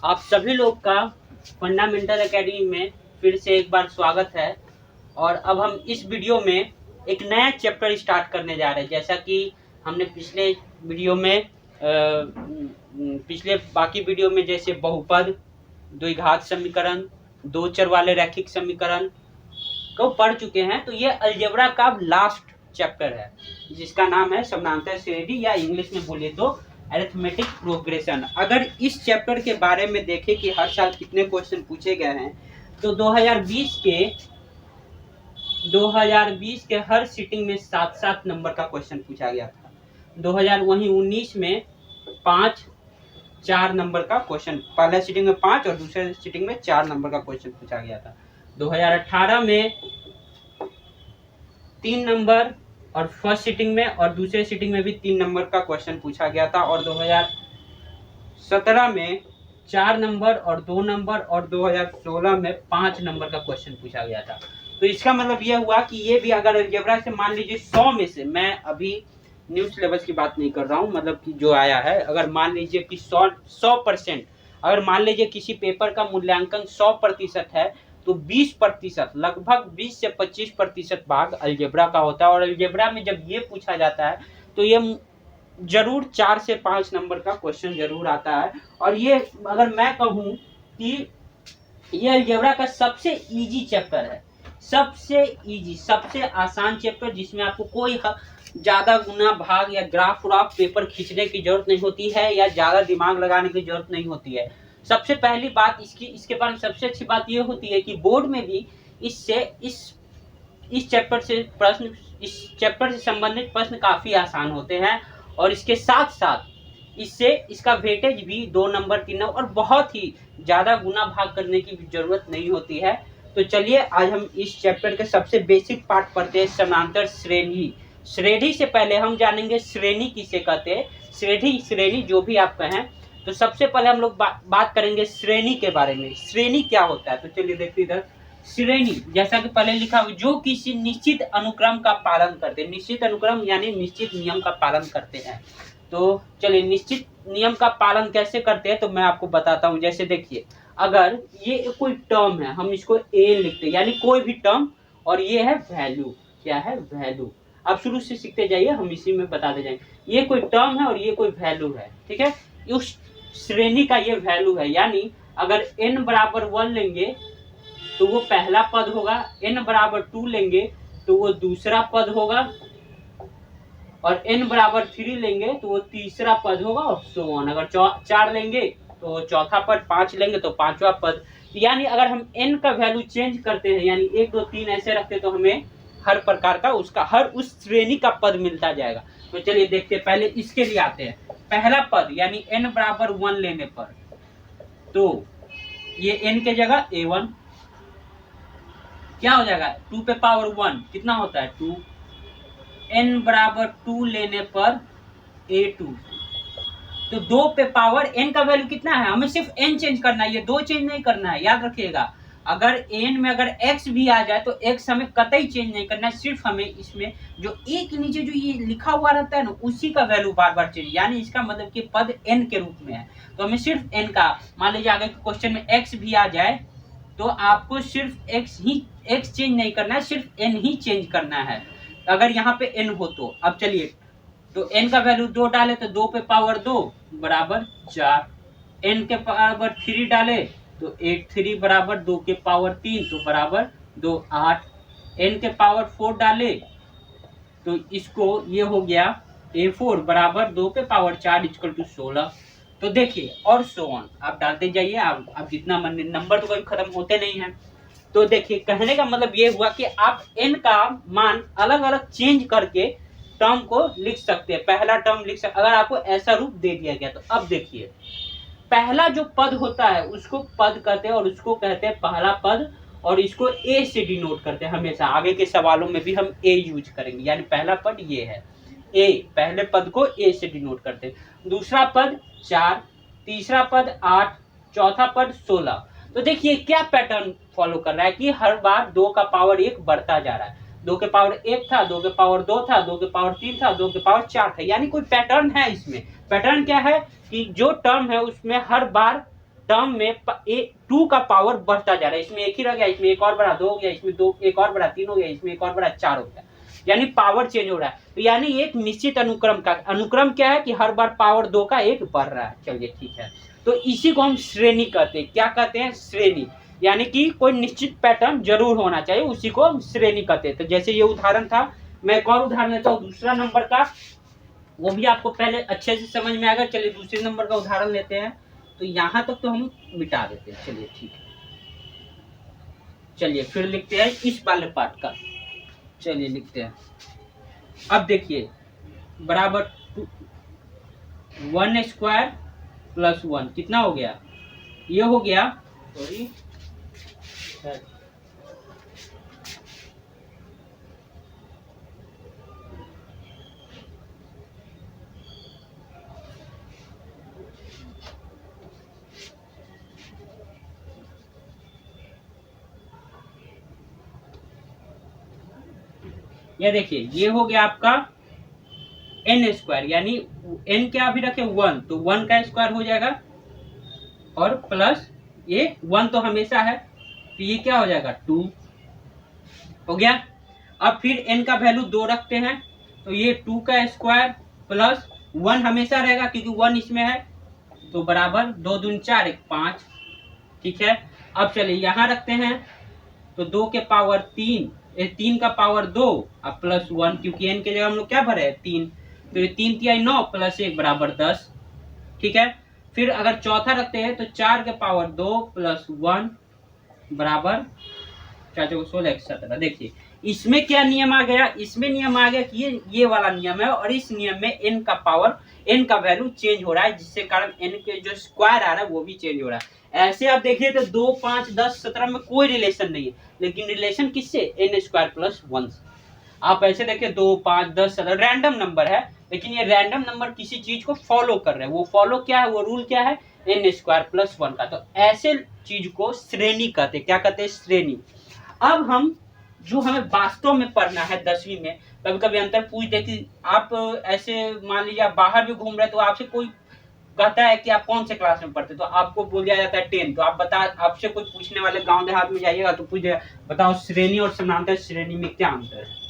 आप सभी लोग का फंडामेंटल एकेडमी में फिर से एक बार स्वागत है। और अब हम इस वीडियो में एक नया चैप्टर स्टार्ट करने जा रहे हैं। जैसा कि हमने पिछले वीडियो में पिछले बाकी वीडियो में जैसे बहुपद, द्विघात समीकरण, दो चर वाले रैखिक समीकरण को पढ़ चुके हैं, तो ये अलजेब्रा का लास्ट चैप्टर है जिसका नाम है समानांतर श्रेणी, या इंग्लिश में बोले तो अरिथमेटिक प्रोग्रेशन। अगर इस चैप्टर के बारे में देखें कि हर साल कितने क्वेश्चन पूछे गए हैं, तो 2020 के हर सीटिंग में 7-7 नंबर का क्वेश्चन पूछा गया था। 2019 में 5-4 नंबर का क्वेश्चन, पहले सीटिंग में 5 और दूसरे सीटिंग में 4 नंबर का क्वेश्चन पूछा गया था। 2018 में 3 नंबर और फर्स्ट सीटिंग में और दूसरे सीटिंग में भी 3 नंबर का क्वेश्चन पूछा गया था। और 2017 में 4 नंबर और 2 नंबर और 2016 में 5 नंबर का क्वेश्चन पूछा गया था। तो इसका मतलब यह हुआ कि ये भी अगर अलजेब्रा से मान लीजिए 100 में से, मैं अभी न्यू सिलेबस की बात नहीं कर रहा हूँ, मतलब कि जो आया है, अगर मान लीजिए कि 100%, अगर मान लीजिए किसी पेपर का मूल्यांकन 100% है, तो 20%, लगभग 20 से 25% भाग अलजेब्रा का होता है। और अलजेब्रा में जब ये पूछा जाता है तो ये जरूर 4 से 5 नंबर का क्वेश्चन जरूर आता है। और ये अगर मैं कहूँ कि ये अलजेब्रा का सबसे इजी चैप्टर है, सबसे इजी, सबसे आसान चैप्टर, जिसमें आपको कोई ज्यादा गुना भाग या ग्राफ पेपर खींचने की जरूरत नहीं होती है, या ज्यादा दिमाग लगाने की जरूरत नहीं होती है। सबसे पहली बात इसके बारे में सबसे अच्छी बात यह होती है कि बोर्ड में भी इस चैप्टर से संबंधित प्रश्न काफी आसान होते हैं। और इसके साथ साथ इसका वेटेज भी 2 नंबर 3 नंबर और बहुत ही ज्यादा गुना भाग करने की जरूरत नहीं होती है। तो चलिए आज हम इस चैप्टर के सबसे बेसिक पार्ट पढ़ते हैं, समानांतर श्रेणी। श्रेणी से पहले हम जानेंगे श्रेणी किसे कहते हैं, श्रेणी जो भी आप कहें। तो सबसे पहले हम लोग बात करेंगे श्रेणी के बारे में। श्रेणी क्या होता है, तो चलिए देखते इधर। श्रेणी जैसा कि पहले लिखा हुआ, जो किसी निश्चित अनुक्रम का पालन करते हैं। निश्चित अनुक्रम यानी निश्चित नियम का पालन करते हैं। तो चलिए निश्चित नियम का पालन कैसे करते हैं तो मैं आपको बताता हूँ। जैसे देखिए, अगर ये कोई टर्म है, हम इसको ए लिखते हैं, यानी कोई भी टर्म, और ये है वैल्यू। क्या है? वैल्यू। आप शुरू से सीखते जाइए, हम इसी में बताते जाएंगे। ये कोई टर्म है और ये कोई वैल्यू है, ठीक है। उस श्रेणी का ये वैल्यू है, यानी अगर n बराबर 1 लेंगे तो वो पहला पद होगा, n बराबर 2 लेंगे तो वो दूसरा पद होगा, और n बराबर 3 लेंगे तो वो तीसरा पद होगा, और सो ऑन। अगर 4 लेंगे तो चौथा पद, 5 लेंगे तो 5वां पद। यानी अगर हम n का वैल्यू चेंज करते हैं, यानी 1 2 3 ऐसे रखते, तो हमें हर प्रकार का उसका हर उस श्रेणी का पद मिलता जाएगा। तो चलिए देखते हैं, पहले इसके लिए आते हैं। पहला पद यानी n बराबर 1 लेने पर, तो ये n के जगह a1 क्या हो जाएगा, 2 पे पावर 1 कितना होता है 2। n बराबर 2 लेने पर a2, तो 2 पे पावर n का वैल्यू कितना है, हमें सिर्फ n चेंज करना है, ये 2 चेंज नहीं करना है। याद रखिएगा, अगर n में अगर x भी आ जाए तो x हमें कतई चेंज नहीं करना है, सिर्फ हमें इसमें जो a के नीचे जो ये लिखा हुआ रहता है ना, उसी का वैल्यू बार बार चेंज, यानी इसका मतलब कि पद n के रूप में है, तो हमें सिर्फ n का, मान लीजिए आगे क्वेश्चन में x भी आ जाए तो आपको सिर्फ x चेंज नहीं करना है, सिर्फ n ही चेंज करना है, अगर यहाँ पे n हो तो। अब चलिए, तो n का वैल्यू 2 डाले तो 2 पे पावर 2 बराबर 4, n के पावर 3 डाले तो 3 बराबर 2 के पावर 3 तो बराबर 2 8, n के पावर 4 डाले तो इसको ये हो गया a4 बराबर 2 पे पावर 4 इक्वल टू 16। तो देखिए, और सो ऑन आप डालते जाइए, आप जितना नंबर तो कभी खत्म होते नहीं हैं। तो देखिए, कहने का मतलब ये हुआ कि आप n का मान अलग अलग चेंज करके टर्म को लिख सकते हैं। पहला टर्म लिख सकते, अगर आपको ऐसा रूप दे दिया गया तो। अब देखिए, पहला जो पद होता है उसको पद कहते हैं, और उसको कहते हैं पहला पद, और इसको a से डिनोट करते हैं। हमेशा आगे के सवालों में भी हम a यूज करेंगे, यानी पहला पद ये है a, पहले पद को a से डिनोट करते हैं। दूसरा पद 4, तीसरा पद 8, चौथा पद 16। तो देखिए क्या पैटर्न फॉलो कर रहा है कि हर बार 2 का पावर 1 बढ़ता जा रहा है। 2 के पावर 1 था, 2 के पावर 2 था, 2 के पावर 3 था, 2 के पावर 4 था, यानी कोई पैटर्न है इसमें। पैटर्न क्या है कि जो टर्म है उसमें हर बार टर्म में 2 का पावर बढ़ता जा रहा है। इसमें एक ही रह गया, इसमें एक और बढ़ा 2 हो गया, इसमें 2 एक और बढ़ा 3 हो गया, इसमें एक और बढ़ा 4 हो गया, यानी पावर चेंज हो रहा है। तो यानी एक निश्चित अनुक्रम का अनुक्रम क्या है कि हर बार पावर 2 का एक बढ़ रहा है। चलिए ठीक है, तो इसी को हम श्रेणी कहते हैं। क्या कहते हैं? श्रेणी। यानी कि कोई निश्चित पैटर्न जरूर होना चाहिए, उसी को हम श्रेणी कहते हैं। तो जैसे ये उदाहरण था, मैं एक और उदाहरण लेता हूँ दूसरा नंबर का, वो भी आपको पहले अच्छे से समझ में आएगा। चलिए दूसरे नंबर का उदाहरण लेते हैं। तो यहां तक तो हम मिटा देते हैं। चलिए ठीक है, चलिए फिर लिखते हैं इस वाले पार्ट का। चलिए लिखते हैं। अब देखिए बराबर 1 स्क्वायर प्लस 1 कितना हो गया? ये हो गया, सॉरी ये देखिए ये हो गया आपका n स्क्वायर, यानी n क्या अभी रखे 1, तो 1 का स्क्वायर हो जाएगा और प्लस ये 1 तो हमेशा है, तो ये क्या हो जाएगा 2 हो गया। अब फिर n का वैल्यू 2 रखते हैं, तो ये 2 का स्क्वायर प्लस 1 हमेशा रहेगा क्योंकि 1 इसमें है, तो बराबर 2 दूनी 4 1 5। ठीक है, अब चलिए यहाँ रखते हैं, तो 2 के पावर 3, 3 का पावर 2 अब प्लस 1, क्योंकि n के जगह हम लोग क्या भरे 3, तो ये 3 तिहाई 9 प्लस 1 बराबर 10। ठीक है, फिर अगर चौथा रखते हैं तो 4 के पावर 2 प्लस 1 बराबर 4 चौके 16 17। देखिए इसमें क्या नियम आ गया? इसमें नियम आ गया कि ये वाला नियम है, और इस नियम में n का पावर n का वैल्यू चेंज हो रहा है, जिससे कारण n के जो स्क्वायर आ रहा है वो भी चेंज हो रहा है। ऐसे आप देखिए तो 2 5 10 17 में कोई रिलेशन नहीं है, लेकिन रिलेशन किससे? n स्क्वायर प्लस 1 से। आप ऐसे देखिए 2 5 10 17 रैंडम नंबर है, लेकिन ये रैंडम नंबर किसी चीज को फॉलो कर रहे हैं। वो फॉलो क्या है? वो रूल क्या है? n स्क्वायर प्लस 1 का। तो ऐसे चीज को श्रेणी कहते हैं। क्या कहते हैं? श्रेणी। अब हम जो हमें वास्तव में पढ़ना है 10वीं में, कभी कभी अंतर पूछ दे कि आप ऐसे मान लीजिए आप बाहर भी घूम रहे, तो आपसे कोई कहता है कि आप कौन से क्लास में पढ़ते, तो आपको बोल दिया जाता है 10, तो आप बता, आपसे कोई पूछने वाले गांव देहात में जाइएगा तो पूछ बताओ श्रेणी और समानांतर श्रेणी में क्या अंतर है?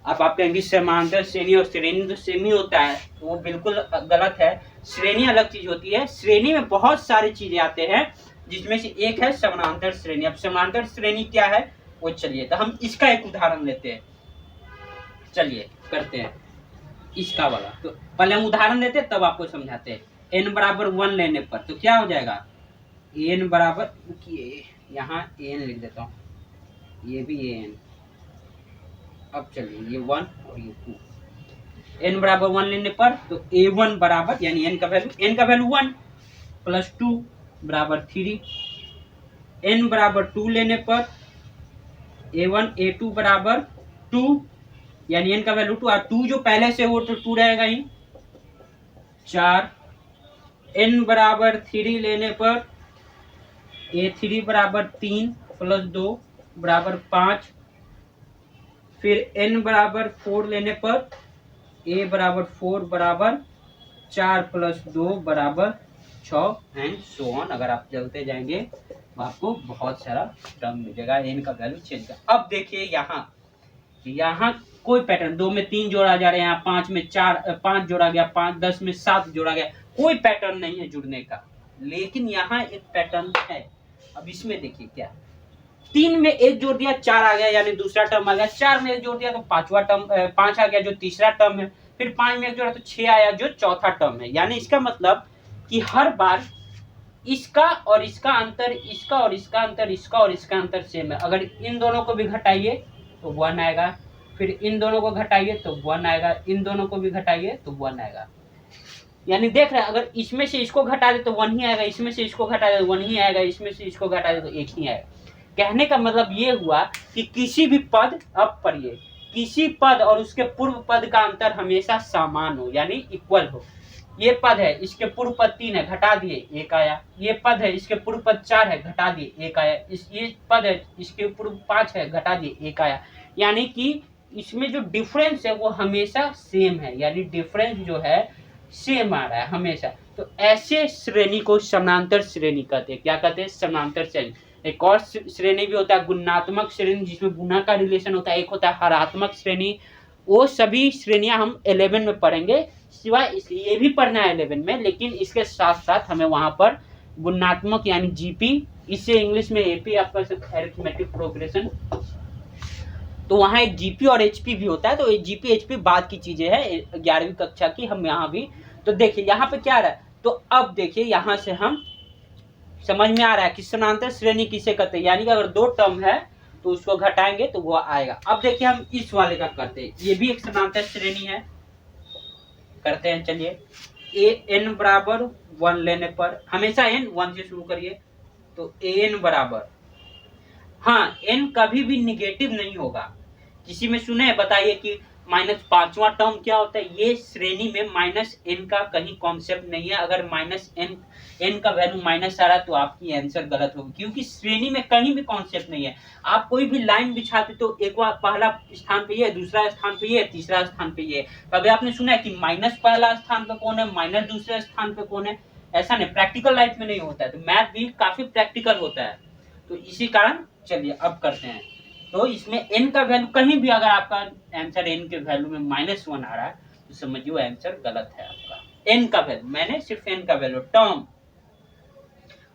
आप कहेंगे समानांतर श्रेणी और श्रेणी तो सेम ही होता है, तो वो बिल्कुल गलत है। श्रेणी अलग चीज होती है। श्रेणी में बहुत सारी चीजें आते हैं, जिसमें से एक है समानांतर श्रेणी। अब समानांतर श्रेणी क्या है वो चलिए, तो हम इसका एक उदाहरण लेते हैं। चलिए करते हैं इसका वाला। तो पहले हम उदाहरण लेते हैं तब आपको समझाते हैं। n बराबर 1 लेने पर तो क्या हो जाएगा? n बराबर, यहाँ n लिख देता हूँ, ये भी n। अब चलिए ये 1 और ये 2। n बराबर 1 लेने पर तो a1 बराबर, यानी n का वैल्यू 1 प्लस 2 बराबर 3। n बराबर 2 लेने पर a1 a2 बराबर 2, यानी n का वैल्यू 2, और 2 जो पहले से हो तो 2 रहेगा ही 4। n बराबर 3 लेने पर a3 बराबर 3 प्लस 2 बराबर 5। फिर n बराबर 4 लेने पर a बराबर 4 बराबर 4 प्लस 2 बराबर 6 एंड सो ऑन। अगर आप चलते जाएंगे तो आपको बहुत सारा टर्म मिल जाएगा, n का वैल्यू चेंज कर। अब देखिए यहाँ कोई पैटर्न 2 में 3 जोड़ा जा रहा है, यहाँ 5 में 5 जोड़ा गया, 5 10 में 7 जोड़ा गया, कोई पैटर्न नहीं है जुड़ने का। लेकिन यहाँ एक पैटर्न है। अब इसमें देखिए क्या, 3 में 1 जोड़ दिया 4 आ गया, यानी दूसरा टर्म आ गया। 4 में 1 जोड़ दिया तो 5 आ गया जो तीसरा टर्म है। फिर 5 में 1 जोड़ा तो 6 आया जो चौथा टर्म है। यानी इसका मतलब कि हर बार इसका और इसका अंतर, इसका और इसका अंतर, इसका और इसका अंतर सेम है। अगर इन दोनों को भी घटाइए तो 1 आएगा, फिर इन दोनों को घटाइए तो 1 आएगा, इन दोनों को भी घटाइए तो 1 आएगा। यानी देख रहे हैं, अगर इसमें से इसको घटा दे तो 1 ही आएगा, इसमें से इसको घटा दे तो 1 ही आएगा, इसमें से इसको घटा दे तो 1 ही आएगा। कहने का मतलब ये हुआ कि किसी भी पद, अब पढ़िए, किसी पद और उसके पूर्व पद का अंतर हमेशा समान हो, यानी इक्वल हो। ये पद है, इसके पूर्व पद 3 है, घटा दिए 1 आया। ये पद है, इसके पूर्व पद 4 है, घटा दिए 1 आया। ये पद है, इसके पूर्व 5 है, घटा दिए 1 आया। यानी कि इसमें जो डिफरेंस है वो हमेशा सेम है, यानी डिफरेंस जो है सेम आ रहा है हमेशा। तो ऐसे श्रेणी को समानांतर श्रेणी कहते हैं। क्या कहते हैं? समानांतर श्रेणी। एक और श्रेणी भी होता है गुणात्मक श्रेणी, जिसमें गुना का रिलेशन होता है। एक होता है हरात्मक श्रेणी। वो सभी श्रेणियां हम 11 में पढ़ेंगे, सिवाय ये भी पढ़ना है 11 में, लेकिन इसके साथ साथ हमें वहां पर गुणात्मक यानी जीपी, इससे इंग्लिश में एपी आप कह सकते हैं, अरिथमेटिक प्रोग्रेशन। तो वहाँ एक जीपी और एचपी भी होता है। तो जीपी एचपी बाद की चीजें हैं 11वीं कक्षा की, हम यहाँ भी। तो देखिए यहाँ पे क्या रहा है, तो अब देखिए यहाँ से हम समझ में आ रहा है कि समानांतर श्रेणी किसे कहते हैं, यानी कि अगर दो टर्म है तो उसको घटाएंगे तो वो आएगा। अब देखिए हम इस वाले का करते हैं, ये भी एक समानांतर श्रेणी है, करते हैं। चलिए ए एन बराबर 1 लेने पर, हमेशा एन 1 से शुरू करिए, तो ए एन बराबर, हाँ एन कभी भी निगेटिव नहीं होगा। किसी में सुने बताइए कि -5वां टर्म क्या होता है? ये श्रेणी में माइनस एन का कहीं कॉन्सेप्ट नहीं है। अगर माइनस एन का वैल्यू माइनस आ रहा है तो आपकी आंसर गलत होगी, क्योंकि श्रेणी में कहीं भी कॉन्सेप्ट नहीं है। आप कोई भी लाइन बिछाते तो एक बार पहला स्थान पे ये, दूसरा स्थान पे ये, तीसरा स्थान पे ये। कभी आपने सुना है कि माइनस पहला स्थान पे कौन है, माइनस दूसरे स्थान पे कौन है? ऐसा नहीं, प्रैक्टिकल लाइफ में नहीं होता है। तो मैथ भी काफी प्रैक्टिकल होता है, तो इसी कारण चलिए अब करते हैं। तो इसमें n का वैल्यू कहीं भी अगर आपका आंसर n के वैल्यू में -1 आ रहा है तो समझिए आंसर गलत है आपका। n का वैल्यू, मैंने सिर्फ n का वैल्यू, टर्म,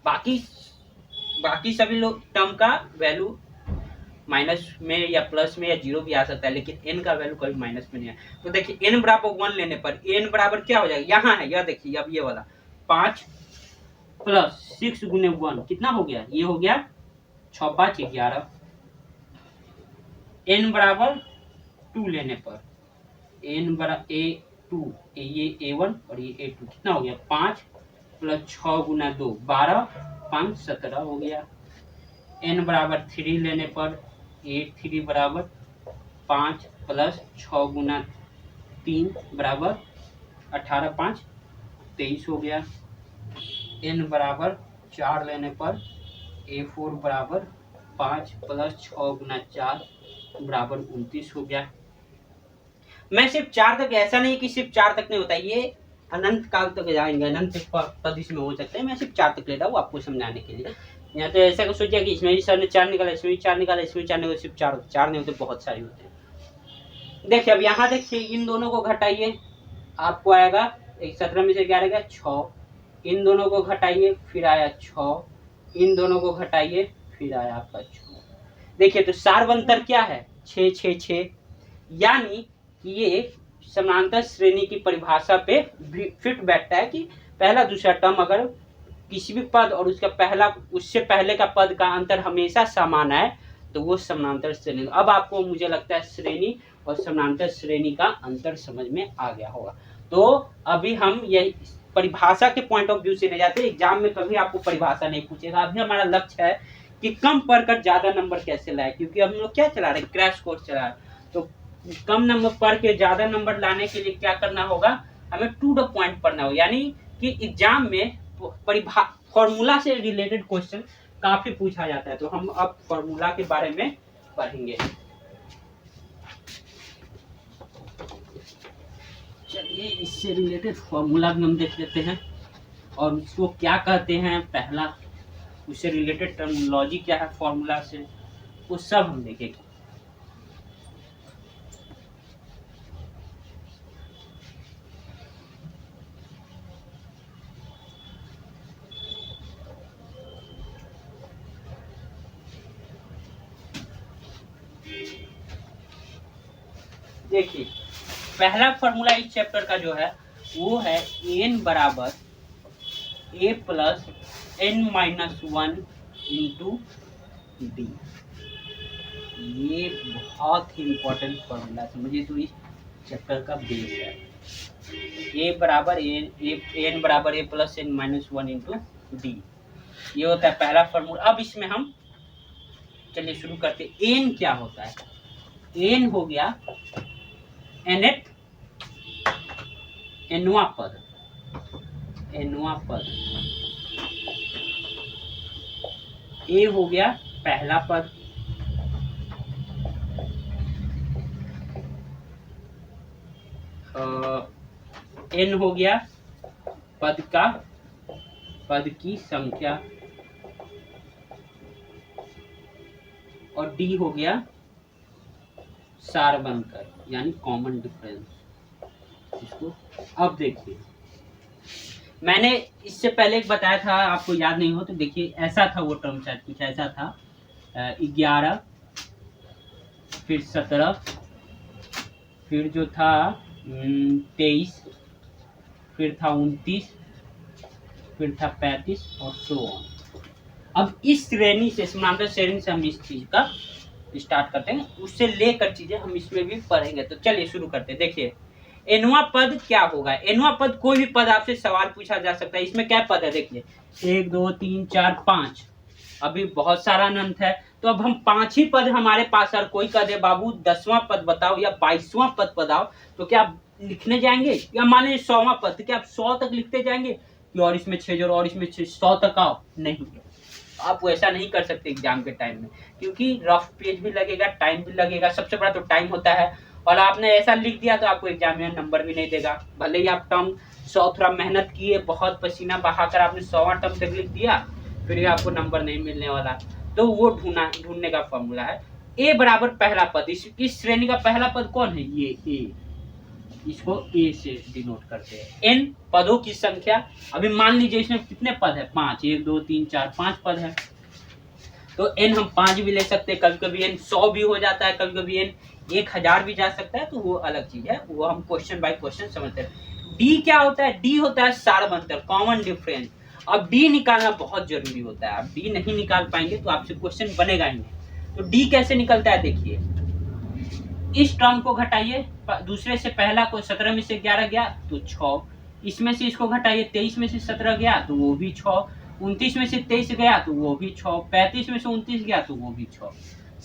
बाकी सभी लोग टर्म का वैल्यू माइनस में या प्लस में या 0 भी आ सकता है, लेकिन n का वैल्यू कभी माइनस में नहीं है। तो देखिए n बराबर 1 लेने पर n बराबर क्या हो जाएगा, यहाँ है, यह देखिए अब ये वाला 5 + 6 × 1 कितना हो गया, ये हो गया 6 × 5 = 11। n बराबर 2 लेने पर n बराबर a2, ये a1 और ये a2 कितना हो गया, 5 + 6 × 2 12, 5 17 हो गया। n बराबर 3 लेने पर a3 बराबर 5 + 6 × 3 बराबर 18, 5 23 हो गया। n बराबर 4 लेने पर a4 बराबर 5 + 6 × 4 बराबर 29 हो गया। मैं सिर्फ 4 तक, ऐसा नहीं कि सिर्फ 4 तक नहीं होता, ये अनंत काल तक जाएंगे, अनंत पद इसमें हो सकते हैं। मैं सिर्फ 4 तक ले रहा हूँ आपको समझाने के लिए। या तो ऐसा कुछ सोचिए कि इसमें भी सर ने 4 निकाला, इसमें भी 4 निकाला, इसमें 4 निकाला, सिर्फ 4 नहीं होते, बहुत सारे होते हैं। देखिए अब यहाँ देखिए इन दोनों को घटाइए, आपको आएगा 17 में से 11 गया 6, इन दोनों को घटाइए फिर आया 6, इन दोनों को घटाइए फिर आया आपका 6। देखिए तो सार्वंतर क्या है, 6 6 6, यानी कि ये समानांतर श्रेणी की परिभाषा पे फिट बैठता है कि पहला दूसरा टर्म अगर किसी भी पद और उसका पहला उससे पहले का पद का अंतर हमेशा समान है तो वो समानांतर श्रेणी। अब आपको मुझे लगता है श्रेणी और समानांतर श्रेणी का अंतर समझ में आ गया होगा। तो अभी हम यही परिभाषा के पॉइंट ऑफ व्यू से नहीं जाते, एग्जाम में कभी आपको परिभाषा नहीं पूछेगा। अभी हमारा लक्ष्य है कि कम पढ़कर ज्यादा नंबर कैसे लाए, क्योंकि हम लोग क्या चला रहे हैं, क्रैश कोर्स चला रहे हैं। तो कम नंबर पढ़ के ज्यादा नंबर लाने के लिए क्या करना होगा, हमें टू द पॉइंट पढ़ना होगा, यानी कि एग्जाम में फॉर्मूला से रिलेटेड क्वेश्चन काफी पूछा जाता है। तो हम अब फॉर्मूला के बारे में पढ़ेंगे। चलिए इससे रिलेटेड फॉर्मूला भी हम देख लेते हैं और उसको क्या कहते हैं, पहला उससे रिलेटेड टर्मिनोलॉजी क्या है फॉर्मूला से, वो सब हम देखेंगे। देखिए पहला फॉर्मूला इस चैप्टर का जो है वो है n बराबर a + n-1 × d। ये बहुत ही इंपॉर्टेंट फॉर्मूला समझिए, तो इस चैप्टर का बेस है। a बराबर n बराबर a + n-1 × d, ये होता है पहला फॉर्मूला। अब इसमें हम चलिए शुरू करते हैं। n क्या होता है, n हो गया nth nवां पद, a हो गया पहला पद, n हो गया पद की संख्या और डी हो गया सारबंकर यानी कॉमन डिफरेंस। इसको अब देखिए, मैंने इससे पहले एक बताया था, आपको याद नहीं हो तो देखिए, ऐसा था वो टर्म, शायद कुछ ऐसा था, 11 फिर 17 फिर जो था 23 फिर था 29 फिर था 35 और सो ऑन। अब इस श्रेणी से, समानांतर श्रेणी से हम इस चीज का स्टार्ट करते हैं, उससे लेकर चीजें हम इसमें भी पढ़ेंगे। तो चलिए शुरू करते हैं। देखिए एनवा पद क्या होगा। एनवा पद कोई भी पद आपसे सवाल पूछा जा सकता है। इसमें क्या पद है देखिए, 1 2 3 4 5, अभी बहुत सारा अनंत है, तो अब हम 5 ही पद हमारे पास। और कोई कह दे बाबू 10वां पद बताओ या 22वां पद बताओ, तो क्या आप लिखने जाएंगे? या मान लीजिए 100वां पद, क्या आप 100 तक लिखते जाएंगे कि और इसमें 6 जोड़ और इसमें 6, 100 तक आओ? नहीं, आप वैसा नहीं कर सकते एग्जाम के टाइम में, क्योंकि रफ पेज भी लगेगा, टाइम भी लगेगा। सबसे बड़ा तो टाइम होता है, और आपने ऐसा लिख दिया तो आपको एग्जाम में नंबर भी नहीं देगा। भले ही आप टर्म 100 थोड़ा मेहनत किए, बहुत पसीना बहाकर आपने 100वां टर्म तक लिख दिया, फिर भी आपको नंबर नहीं मिलने वाला। तो वो ढूंढने का फॉर्मूला है ए बराबर पहला पद। इस श्रेणी का पहला पद कौन है? ये ए, इसको ए से डिनोट करते हैं। एन पदों की संख्या, अभी मान लीजिए इसमें कितने पद है? 5, 1 2 3 4 5 पद है, तो एन हम 5 भी ले सकते हैं। कभी कभी एन 100 भी हो जाता है, कभी कभी एन 1000 भी जा सकता है, तो वो अलग चीज है, वो हम क्वेश्चन बाय क्वेश्चन समझते हैं। डी क्या होता है? डी होता है सारबंतर, कॉमन डिफरेंस। अब डी निकालना बहुत जरूरी होता है। आप डी नहीं निकाल पाएंगे तो आपसे क्वेश्चन बनेगा ही नहीं। तो डी कैसे निकलता है देखिए, इस टर्म को घटाइए, दूसरे से पहला को 17 में से 11 गया तो 6, इसमें से इसको घटाइए, 23 में से 17 गया तो वो भी 6, 29 में से 23 गया तो वो भी 6, 35 में से 29 गया तो वो भी 6,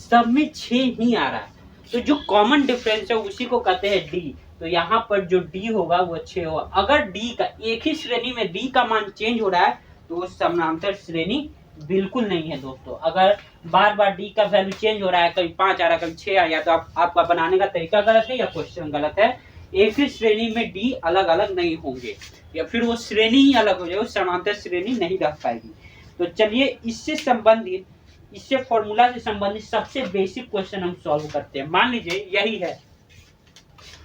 सब में 6 ही आ रहा है। तो जो कॉमन डिफरेंस है उसी को कहते हैं डी। तो यहाँ पर जो डी होगा वो 6 होगा। अगर डी का एक ही श्रेणी में डी का मान चेंज हो रहा है तो वो समानांतर श्रेणी बिल्कुल नहीं है दोस्तों। अगर बार बार डी का वैल्यू चेंज हो रहा है, कभी 5 आ रहा है कभी 6 आ रहा है, तो आपका बनाने का तरीका गलत है या क्वेश्चन गलत है। एक ही श्रेणी में डी अलग अलग नहीं होंगे, या फिर वो श्रेणी ही अलग हो जाए, वो समानांतर श्रेणी नहीं रह पाएगी। तो चलिए इससे संबंधित, इससे फॉर्मूला से संबंधित सबसे बेसिक क्वेश्चन हम सॉल्व करते हैं। मान लीजिए यही है,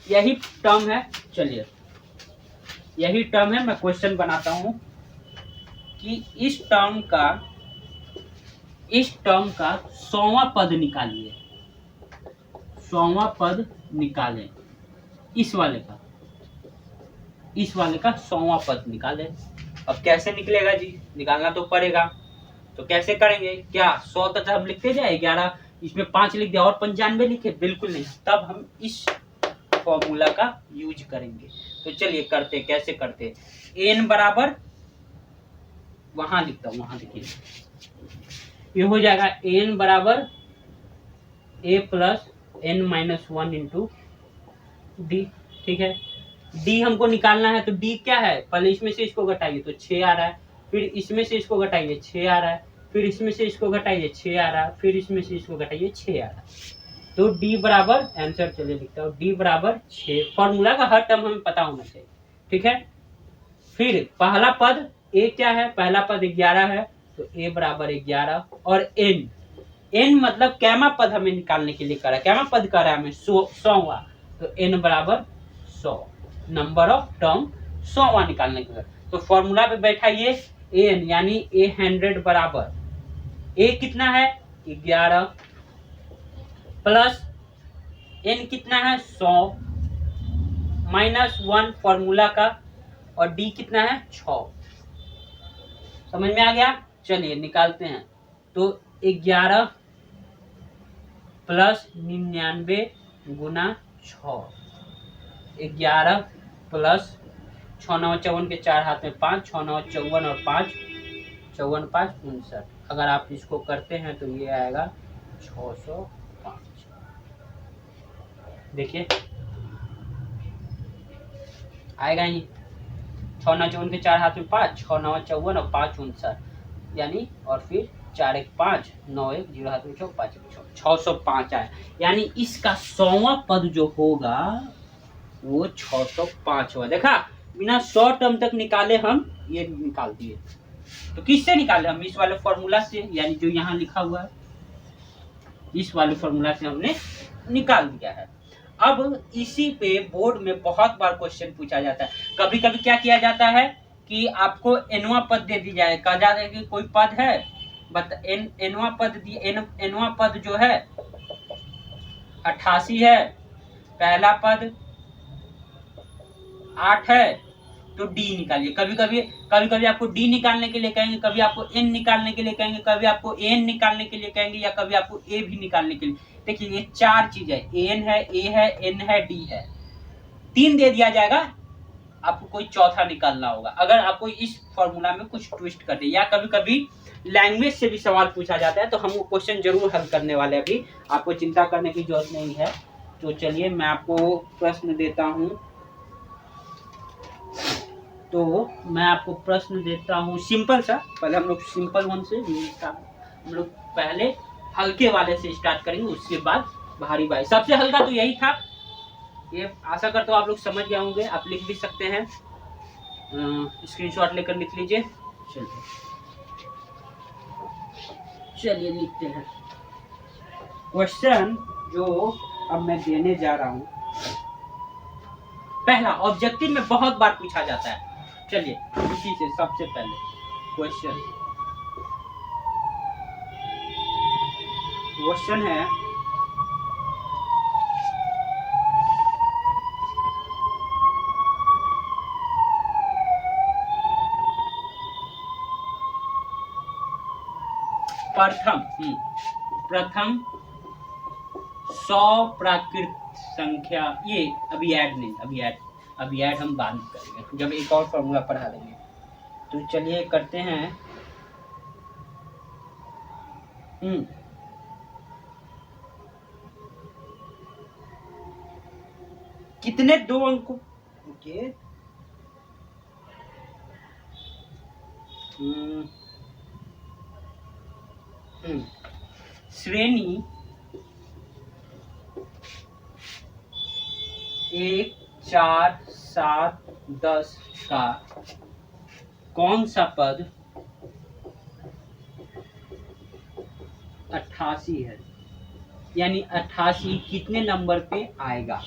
यही टर्म है, चलिए यही टर्म है, मैं क्वेश्चन बनाता हूं कि इस टर्म का 100वां पद निकालिए, 100वां पद निकालें। इस वाले का 100वां पद निकालें। अब कैसे निकलेगा जी? निकालना तो पड़ेगा, तो कैसे करेंगे? क्या 100 तक हम लिखते जाए, 11 इसमें 5 लिख दिया और 95 लिखे? बिल्कुल नहीं, तब हम इस फॉर्मूला का यूज करेंगे। तो चलिए करते, कैसे करते? एन बराबर, वहां लिखता हूं, वहां देखिए, ये हो जाएगा एन बराबर A plus N minus 1 into D. ठीक है, डी हमको निकालना है, तो डी क्या है? पहले इसमें से इसको घटाइए तो 6 आ रहा है, फिर इसमें से इसको घटाइए 6 आ रहा है, फिर इसमें से इसको घटाइए 6 आ रहा है, फिर इसमें से इसको घटाइए 6 आ रहा है। तो डी बराबर, आंसर चलिए लिखता हूँ, डी बराबर 6। फॉर्मूला का हर टर्म हमें पता होना चाहिए। ठीक है, फिर पहला पद ए क्या है? पहला पद 11 है, तो ए बराबर 11, और एन, एन मतलब कैमा पद हमें निकालने के लिए करा, कैमा पद करा है हमें 100वां, तो एन बराबर 100, नंबर ऑफ टर्म 100वां निकालने के लिए। तो फॉर्मूला पे बैठाइए एन यानी ए 100 बराबर, ए कितना है? 11 प्लस एन कितना है? 100 माइनस 1 फॉर्मूला का, और डी कितना है? 6। समझ में आ गया? चलिए निकालते हैं। तो 11 प्लस 99 गुना 6, 11 प्लस 6 9 54 के 4 हाथ में 5, 6 9 54 और 5 54 5 59। अगर आप इसको करते हैं तो ये आएगा 605। देखिए आएगा ही, 6 9 54 के 4 हाथ में 5, 6 9 54 और 5 59, यानी और फिर 4 1 5 9 1 0 हाथ में 5 605 आए। यानी इसका 100वां पद जो होगा वो 605 होगा। देखा, बिना 100 टर्म तक निकाले हम ये निकाल दिए। तो किससे निकाले हम? इस वाले फॉर्मूला से, यानी जो यहाँ लिखा हुआ है इस वाले फॉर्मूला से हमने निकाल दिया है। अब इसी पे बोर्ड में बहुत बार क्वेश्चन पूछा जाता है। कभी कभी क्या किया जाता है कि आपको एनवा पद दे दी जाए, कहा जाता है कि कोई पद है एनवा पद एनवा पद जो है 88 है, पहला पद 8 है, तो डी निकालिए। कभी कभी आपको डी निकालने के लिए कहेंगे, कभी आपको एन निकालने के लिए कहेंगे, कभी आपको एन निकालने के लिए कहेंगे, या कभी आपको ए भी निकालने के लिए। देखिए ये 4 चीज है, एन है, ए है, एन है, डी है। 3 दे दिया जाएगा, आपको कोई चौथा निकालना होगा अगर आपको इस फॉर्मूला में कुछ ट्विस्ट कर दे। या कभी कभी लैंग्वेज से भी सवाल पूछा जाता है, तो हम वो क्वेश्चन जरूर हल करने वाले हैं। अभी आपको चिंता करने की जरूरत नहीं है। तो चलिए मैं आपको प्रश्न देता हूँ। तो मैं आपको प्रश्न देता हूँ सिंपल सा। पहले हम लोग सिंपल वन से हम लोग पहले हल्के वाले से स्टार्ट करेंगे, उसके बाद भारी भारी। सबसे हल्का तो यही था, ये आशा करता हूँ आप लोग समझ गए होंगे। आप लिख भी सकते हैं, स्क्रीनशॉट लेकर लिख लीजिए। चलिए लिखते हैं क्वेश्चन जो अब मैं देने जा रहा हूँ। पहला ऑब्जेक्टिव में बहुत बार पूछा जाता है। चलिए इसी से सबसे पहले क्वेश्चन है प्रथम 100 प्राकृत संख्या। ये अभी ऐड नहीं, अभी ऐड हम बाद में करेंगे जब एक और फॉर्मूला पढ़ा देंगे। तो चलिए करते हैं। कितने 2 अंकों के श्रेणी 1, 4, 7, 10 का कौन सा पद 88 है? यानी 88 कितने नंबर पे आएगा?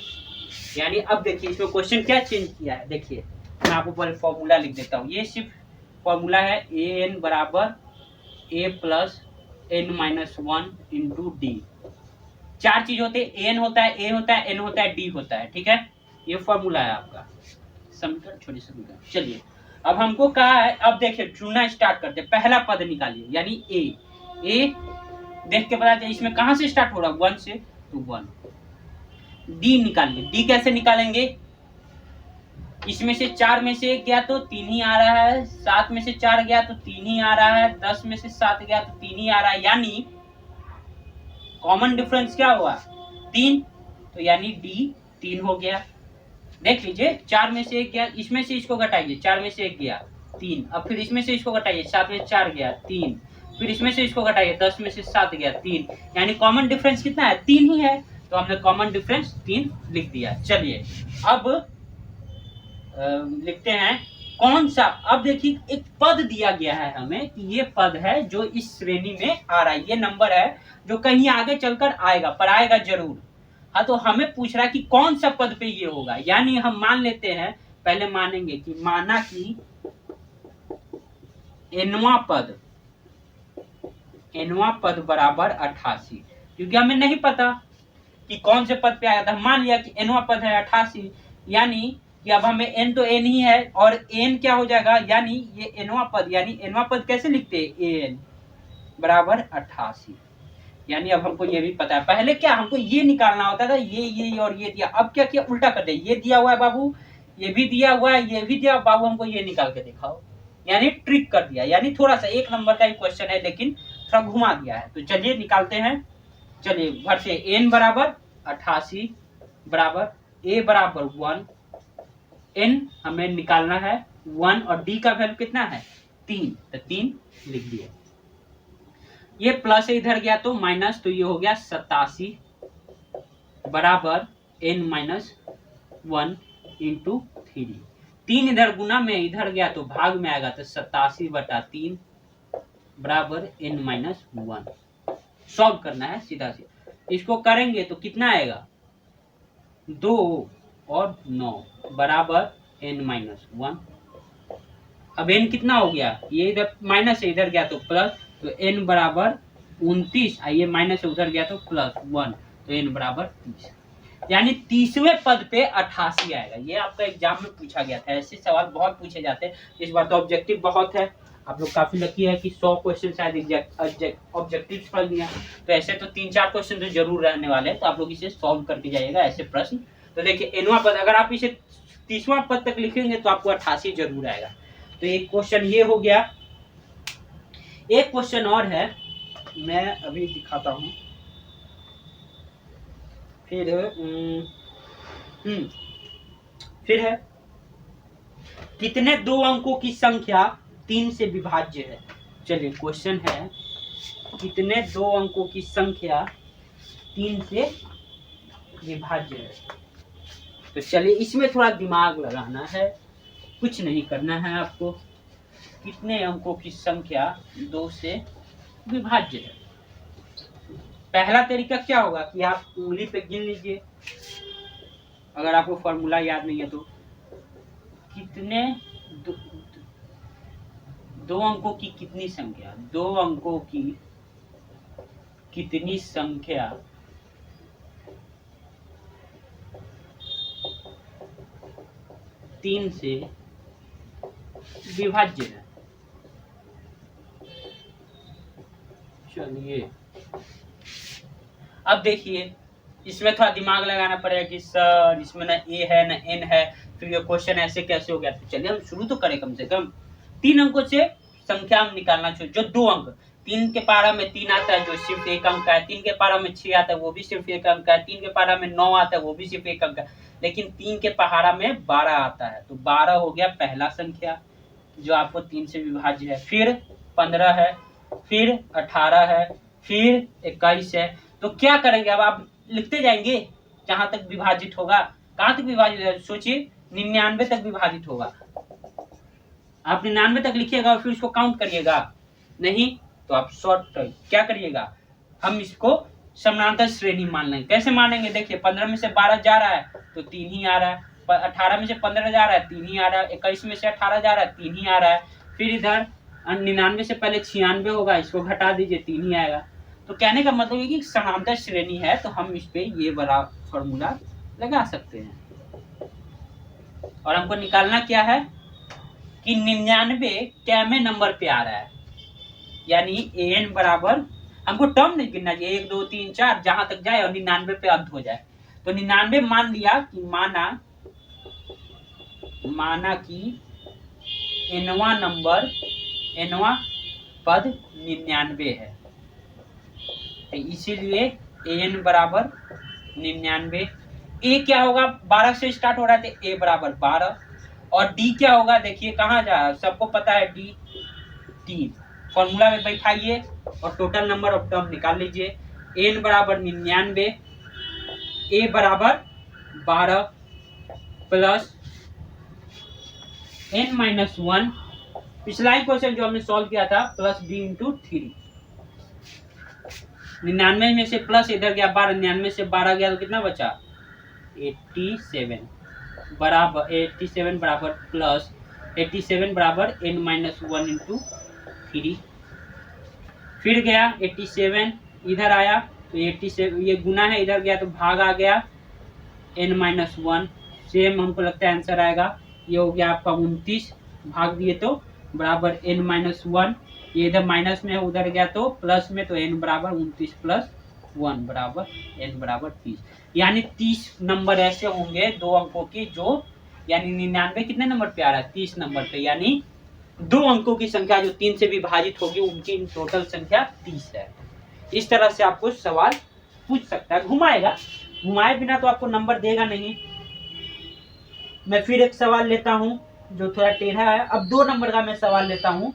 यानी अब देखिए इसमें क्वेश्चन क्या चेंज किया है। देखिए मैं आपको पहले फॉर्मूला लिख देता हूँ। ये सिर्फ फॉर्मूला है ए एन बराबर A plus N minus 1 into D. 4 चीज होते हैं, एन होता है, ए होता है, एन होता है, डी होता है। ठीक है, ये फॉर्मूला है आपका समीकरण, छोटे समीकरण। चलिए अब हमको कहा है, अब देखिए चुनना स्टार्ट करते हैं। पहला पद निकालिए, यानी ए देख के पता चले इसमें कहां से स्टार्ट हो रहा है, 1 से, तो 1। डी निकालिए। डी कैसे निकालेंगे? इसमें से 4 में से 1 गया तो 3 ही आ रहा है, 7 में से 4 गया तो 3 ही आ रहा है, 10 में से 7 गया तो 3 ही आ रहा है, यानी कॉमन डिफरेंस क्या हुआ? 3। तो यानी डी 3 हो गया। देख लीजिए 4 में से 1 गया, इसमें से इसको घटाइए, 4 में से 1 गया 3, अब फिर इसमें से इसको घटाइए, 7 में 4 गया 3, फिर इसमें से इसको घटाइए, 10 में से 7 गया 3, यानी कॉमन डिफरेंस कितना है? 3 ही है। तो हमने कॉमन डिफरेंस 3 लिख दिया। चलिए अब लिखते हैं कौन सा। अब देखिए एक पद दिया गया है हमें कि ये पद है जो इस श्रेणी में आ रहा है, ये नंबर है जो कहीं आगे चलकर आएगा, पर आएगा जरूर। हाँ, तो हमें पूछ रहा है कि कौन सा पद पे ये होगा। यानी हम मान लेते हैं, पहले मानेंगे कि माना कि एनवा पद बराबर 88, क्योंकि हमें नहीं पता कि कौन से पद पे आया था। मान लिया कि एनवा पद है 88, यानी कि अब हमें एन तो एन ही है, और एन क्या हो जाएगा, यानी ये एनवा पद, यानी एनवा पद कैसे लिखते हैं, एन बराबर 88। यानी अब हमको ये भी पता है। पहले क्या हमको ये निकालना होता था, ये और ये दिया, अब क्या किया, उल्टा कर दिया। ये दिया हुआ है बाबू, ये भी दिया हुआ है, ये भी दिया, बाबू हमको ये निकाल के दिखाओ, यानी ट्रिक कर दिया। यानी थोड़ा सा 1 नंबर का ही क्वेश्चन है, लेकिन थोड़ा घुमा दिया है। तो चलिए निकालते हैं। चलिए भर से एन बराबर 88 बराबर ए बराबर 1, एन हमें निकालना है 1, और डी का वैल्यू कितना है 3, तो 3 लिख दिए। ये प्लस इधर गया तो माइनस, तो ये हो गया 87 बराबर n माइनस 1 इंटू 3। 3 इधर गुना में इधर गया तो भाग में आएगा, तो 87/3 बराबर n-1। सॉल्व करना है सीधा सीधा। इसको करेंगे तो कितना आएगा, 2 और 9 बराबर n-1। अब n कितना हो गया, ये इधर माइनस है, इधर गया तो प्लस, तो n बराबर 29, ये माइनस है उधर गया तो +1, तो n बराबर 30। यानी 30वें पद पे 88 आएगा। ये आपका एग्जाम में पूछा गया था, ऐसे सवाल बहुत पूछे जाते हैं। इस बार तो ऑब्जेक्टिव बहुत है, आप लोग काफी लकी है कि 100 क्वेश्चन शायद ऑब्जेक्टिव पढ़ लिया, तो ऐसे तो 3-4 क्वेश्चन तो जरूर रहने वाले हैं, तो आप लोग इसे सॉल्व करके जाइएगा ऐसे प्रश्न। तो देखिए एनवां पद, अगर आप इसे 30वां पद तक लिखेंगे तो आपको 88 जरूर आएगा। तो एक क्वेश्चन ये हो गया। एक क्वेश्चन और है, मैं अभी दिखाता हूं। फिर है, कितने 2 अंकों की संख्या 3 से विभाज्य है। चलिए क्वेश्चन है, कितने 2 अंकों की संख्या 3 से विभाज्य है। तो चलिए इसमें थोड़ा दिमाग लगाना है, कुछ नहीं करना है आपको। कितने अंकों की संख्या 2 से विभाज्य है। पहला तरीका क्या होगा कि आप उंगली पे गिन लीजिए, अगर आपको फॉर्मूला याद नहीं है तो। कितने 2 अंकों की कितनी संख्या, 2 अंकों की कितनी संख्या 3 से विभाज्य है। चलिए अब देखिए, इसमें थोड़ा दिमाग लगाना पड़ेगा कि सर इसमें ना ए है ना एन है, फिर ये क्वेश्चन ऐसे कैसे हो गया। तो चलिए हम शुरू तो करें, कम से कम 3 अंकों से संख्या हम निकालना चाहिए। जो 2 अंक, 3 के पारा में 3 आता है जो सिर्फ 1 अंक है, 3 के पारा में 6 आता है वो भी सिर्फ 1 अंक है, 3 के पारा में 9 आता है वो भी सिर्फ 1 अंक है, लेकिन 3 के पहाड़ा में 12 आता है, तो 12 हो गया पहला संख्या जो आपको 3 से विभाज्य है। फिर 15 है, फिर 18 है, फिर 21 है। तो क्या करेंगे, अब आप लिखते जाएंगे जहां तक विभाजित होगा। कहां तक विभाजित है, सोचिए 99 तक विभाजित होगा। आप 99 तक लिखिएगा और फिर इसको काउंट करिएगा, नहीं तो आप शॉर्ट क्या करिएगा, हम इसको समानांतर श्रेणी मान लेंगे। कैसे मानेंगे, देखिए 15 में से 12 जा रहा है तो 3 ही आ रहा है, 18 में से 15 जा रहा है 3 ही आ रहा है, 21 में से 18 जा रहा है 3 ही आ रहा है, फिर इधर 99 से पहले 96 होगा, इसको घटा दीजिए 3 ही आएगा। तो कहने का मतलब है कि समांतर श्रेणी है, तो हम इस पे ये बड़ा फॉर्मूला लगा सकते हैं। और हमको निकालना क्या है कि 99 कैमे नंबर पे आ रहा है, यानी an बराबर, हमको टर्म नहीं गिनना चाहिए 1 2 3 4 जहां तक जाए और 99 पे अंत हो जाए। तो 99 मान लिया कि माना कि nवां पद 99 है, इसीलिए an बराबर 99। ए क्या होगा, 12 से स्टार्ट हो रहा है तो ए बराबर 12, और डी क्या होगा, देखिए कहाँ जा रहा है, सबको पता है डी 3। फॉर्मूला में बैठाइए और टोटल नंबर ऑफ टर्म निकाल लीजिए। n बराबर 99, ए बराबर 12 प्लस n-1, पिछला ही क्वेश्चन जो हमने सॉल्व किया था, प्लस d इंटू 3। 99 में से प्लस इधर गया 12, 99 से 12 गया तो कितना बचा 87 बराबर प्लस 87 बराबर n-1 इंटू 3। फिर गया 87 इधर आया तो 87, ये गुना है इधर गया तो भाग आ गया n-1। सेम हमको लगता है आंसर आएगा, ये हो गया आपका 29, भाग दिए तो बराबर n-1, ये इधर माइनस में है उधर गया तो प्लस में, तो n बराबर 29 प्लस 1 बराबर n बराबर 30। यानी 30 नंबर ऐसे होंगे 2 अंकों की जो, यानी 99 कितने नंबर पे आ रहा है 30 नंबर पे, यानी 2 अंकों की संख्या जो 3 से विभाजित होगी उनकी टोटल संख्या 30 है। इस तरह से आपको सवाल पूछ सकता है, घुमाए बिना तो आपको नंबर देगा नहीं। मैं फिर एक सवाल लेता हूं जो थोड़ा टेढ़ा है। अब 2 नंबर का मैं सवाल लेता हूं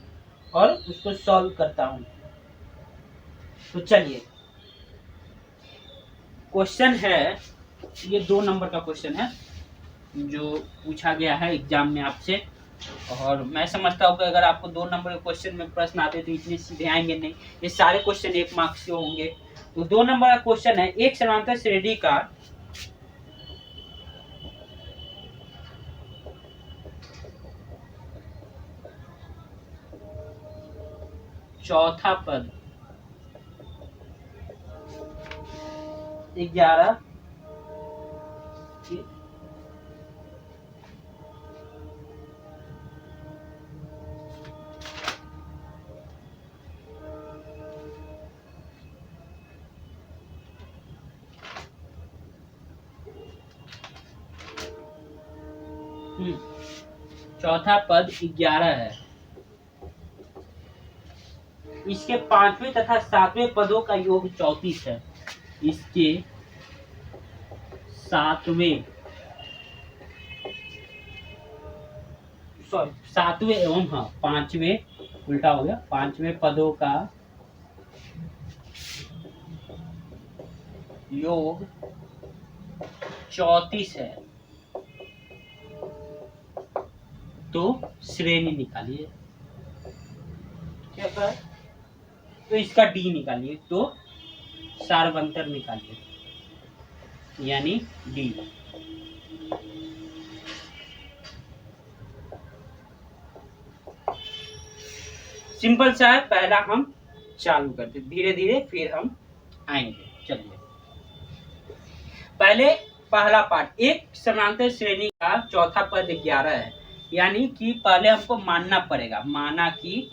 और उसको सॉल्व करता हूं। तो चलिए क्वेश्चन है, ये 2 नंबर का क्वेश्चन है। जो पूछा गया है एग्जाम में आपसे। और मैं समझता हूँ कि अगर आपको 2 नंबर के क्वेश्चन में प्रश्न आते तो इतने सीधे आएंगे नहीं, ये सारे क्वेश्चन 1 मार्क्स के होंगे। तो 2 नंबर का क्वेश्चन है, एक समांतर श्रेणी का चौथा पद 11 चौथा पद 11 है, इसके 5वें तथा 7वें पदों का योग 34 है। इसके 7वें एवं 5वें, उल्टा हो गया, 5वें पदों का योग 34 है। तो श्रेणी निकालिए, क्या कर, तो इसका डी निकालिए, तो सार्वंतर निकालिए, यानी डी। सिंपल सा है, पहला हम चालू करते, धीरे धीरे फिर हम आएंगे। चलिए, पहले पहला पार्ट, एक समांतर श्रेणी का चौथा पद 11 है, यानी कि पहले हमको मानना पड़ेगा, माना कि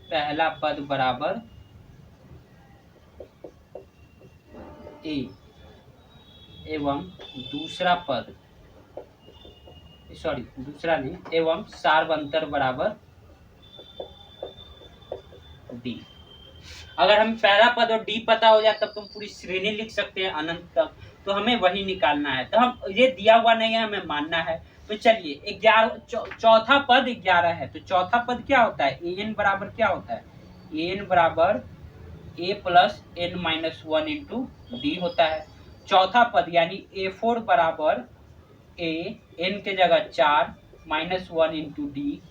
पहला पद बराबर ए एवं दूसरा पद, दूसरा नहीं, एवं सार्वंतर बराबर डी। अगर हम पहला पद और डी पता हो जाए तब तुम पूरी श्रेणी लिख सकते हैं अनंत तक, तो हमें वही निकालना है। तो हम, ये दिया हुआ नहीं है, हमें मानना है। तो चलिए, 11 चौथा पद 11 है, तो चौथा पद क्या होता है, ए एन बराबर क्या होता है, ए एन बराबर A plus N minus 1 into D होता है। चौथा पद यानी A4 बराबर ए एन के जगह 4 माइनस 1 इंटू डी।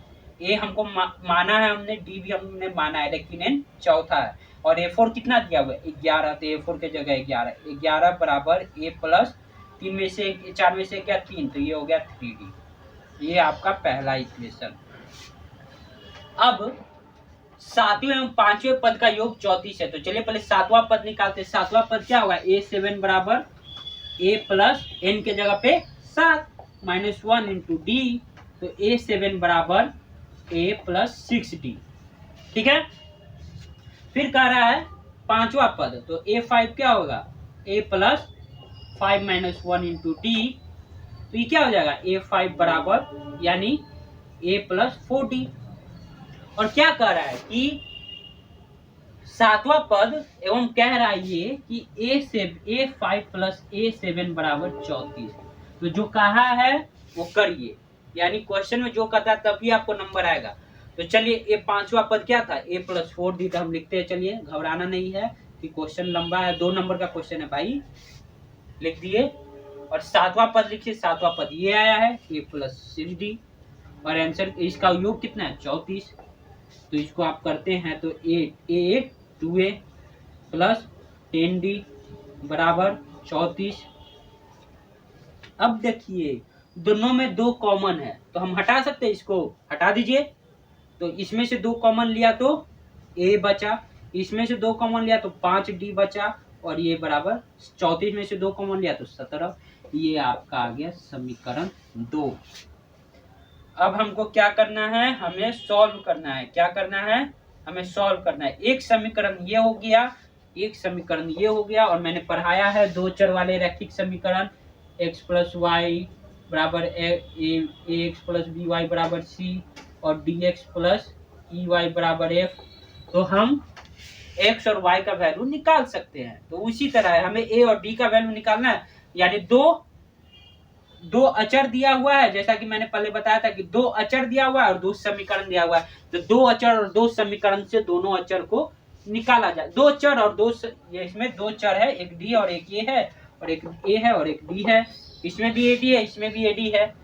ए हमको माना है हमने, डी भी हमने माना है, लेकिन एन चौथा है। और A4 कितना दिया हुआ है, 11, तो A4 के जगह 11, 11 बराबर ए प्लस 3 में से 4 में से क्या 3, तो ये हो गया 3D। ये आपका पहला इक्वेशन। अब 7वें एवं 5वें पद का योग 34 है, तो चलिए पहले 7वां पद निकालते हैं। 7वां पद क्या होगा, A7 बराबर ए प्लस एन के जगह पे 7 माइनस 1 इंटू डी, तो A7 बराबर ए प्लस 6D। ठीक है, फिर कह रहा है 5वां पद, तो A5 क्या होगा, ए प्लस 5 माइनस 1 इंटू डी, तो ये क्या हो जाएगा, A5 बराबर यानी ए प्लस 4D। और क्या कह रहा है कि 7वां पद एवं कह रहा है ये कि A5 प्लस A7 बराबर 34। तो जो कहा है वो करिए, यानी क्वेश्चन में जो कहता है तभी आपको नंबर आएगा। तो चलिए, ये 5वां पद क्या था, A प्लस 4D, तो हम लिखते हैं। चलिए, घबराना नहीं है कि क्वेश्चन लंबा है, 2 नंबर का क्वेश्चन है भाई, लिख दिए। और 7वां पद लिखिए, 7वां पद ये आया है, A प्लस 6D, और आंसर इसका योग कितना है, 34। तो इसको आप करते हैं तो A 2A प्लस 10D बराबर 34। अब देखिए, दोनों में 2 कॉमन है, तो हम हटा सकते हैं, इसको हटा दीजिए। तो इसमें से 2 कॉमन लिया तो A बचा, इसमें से 2 कॉमन लिया तो 5D बचा, और ये बराबर 34 में से 2 कॉमन लिया तो 17। ये आपका आ गया समीकरण 2। अब हमको क्या करना है, हमें सॉल्व करना है। क्या करना है, हमें सॉल्व करना है। एक समीकरण ये हो गया, एक समीकरण ये हो गया, और मैंने पढ़ाया है 2 चर वाले रैखिक समीकरण, x प्लस वाई बराबर ax प्लस बी वाई बराबर c, और dx प्लस ई वाई बराबर f। तो हम x और y का वैल्यू निकाल सकते हैं। तो उसी तरह है, हमें a और d का वैल्यू निकालना है, यानी दो अचर दिया हुआ है, जैसा कि मैंने पहले बताया था कि 2 अचर दिया हुआ है और 2 समीकरण दिया हुआ है। तो 2 अचर और 2 समीकरण से दोनों अचर को निकाला जाए। 2 चर और 2, इसमें 2 चर है, एक d और एक a है, और एक a है और एक d है। इसमें भी AD है, इसमें भी AD है